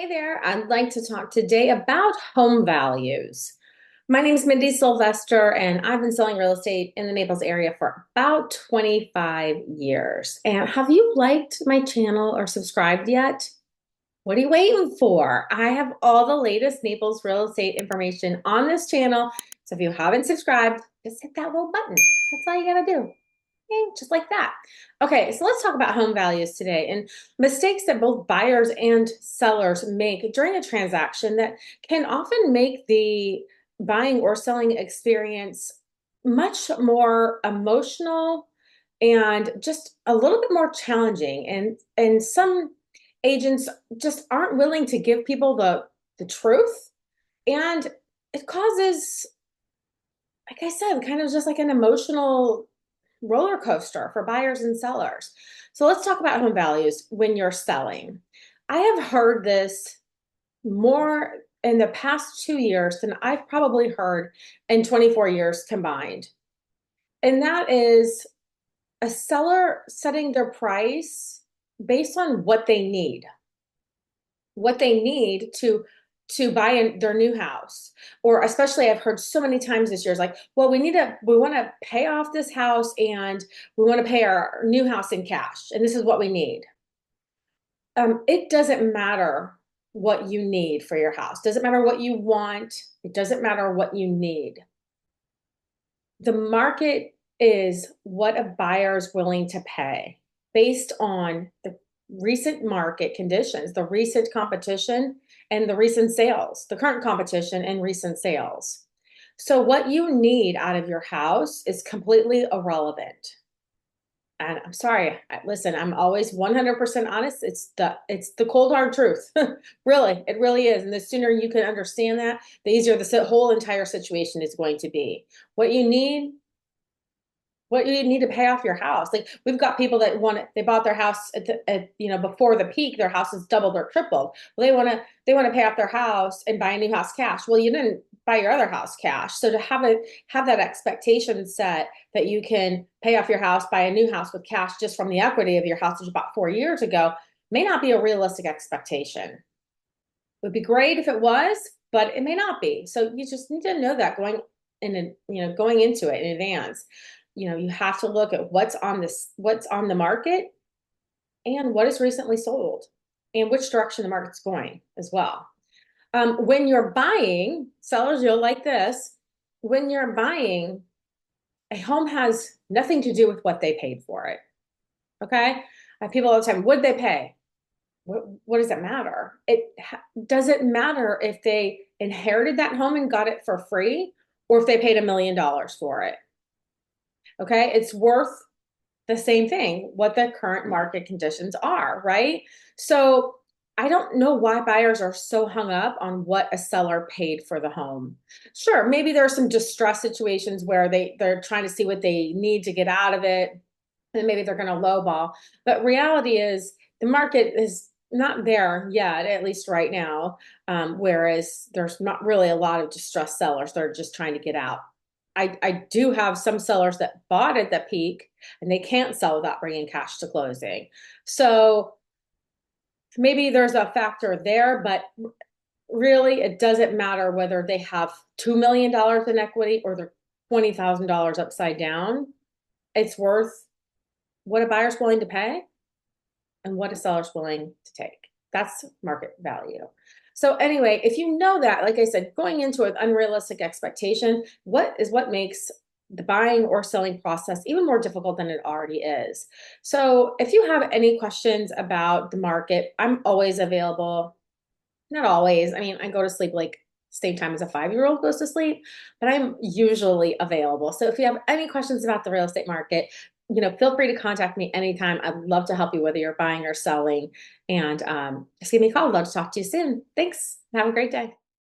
Hey there, I'd like to talk today about home values. My name is Mindy Sylvester, and I've been selling real estate in the Naples area for about 25 years. And have you liked my channel or subscribed yet? What are you waiting for? I have all the latest Naples real estate information on this channel. So if you haven't subscribed, just hit that little button. That's all you gotta do. Okay, just like that. Okay, so let's talk about home values today and mistakes that both buyers and sellers make during a transaction that can often make the buying or selling experience much more emotional and just a little bit more challenging. And some agents just aren't willing to give people the truth, and it causes, like I said, kind of just like an emotional roller coaster for buyers and sellers. So let's talk about home values when you're selling. I have heard this more in the past 2 years than I've probably heard in 24 years combined. And that is a seller setting their price based on what they need to buy their new house. Or especially I've heard so many times this year, it's like, well, we want to pay off this house and we want to pay our new house in cash. And this is what we need. It doesn't matter what you need for your house. Doesn't matter what you want. It doesn't matter what you need. The market is what a buyer is willing to pay based on the recent market conditions, the recent competition, and the recent sales, the current competition and recent sales. So what you need out of your house is completely irrelevant. And I'm sorry, listen, I'm always 100% honest. It's the cold hard truth. Really, it really is. And the sooner you can understand that, the easier the whole entire situation is going to be. What you need what you need to pay off your house. Like we've got people that they bought their house before the peak, their house is doubled or tripled. Well, they want to pay off their house and buy a new house cash. Well, you didn't buy your other house cash. So to have that expectation set that you can pay off your house, buy a new house with cash just from the equity of your house that you bought 4 years ago may not be a realistic expectation. It would be great if it was, but it may not be. So you just need to know that going into it in advance. You have to look at what's on the market and what is recently sold and which direction the market's going as well. When you're buying, sellers, you'll like this. When you're buying, a home has nothing to do with what they paid for it. Okay? I have people all the time, what did they pay? What does it matter? It doesn't matter if they inherited that home and got it for free or if they paid $1 million for it. Okay, it's worth the same thing, what the current market conditions are, right? So I don't know why buyers are so hung up on what a seller paid for the home. Sure, maybe there are some distress situations where they're trying to see what they need to get out of it, and maybe they're going to lowball. But reality is the market is not there yet, at least right now. Whereas there's not really a lot of distressed sellers that are just trying to get out. I do have some sellers that bought at the peak and they can't sell without bringing cash to closing. So maybe there's a factor there, but really it doesn't matter whether they have $2 million in equity or they're $20,000 upside down. It's worth what a buyer's willing to pay and what a seller's willing to take. That's market value. So anyway, if you know that, like I said, going into an unrealistic expectation, what makes the buying or selling process even more difficult than it already is. So if you have any questions about the market, I'm always available. Not always. I mean, I go to sleep like same time as a 5-year-old goes to sleep, but I'm usually available. So if you have any questions about the real estate market, feel free to contact me anytime. I'd love to help you whether you're buying or selling. And just give me a call. I'd love to talk to you soon. Thanks. Have a great day.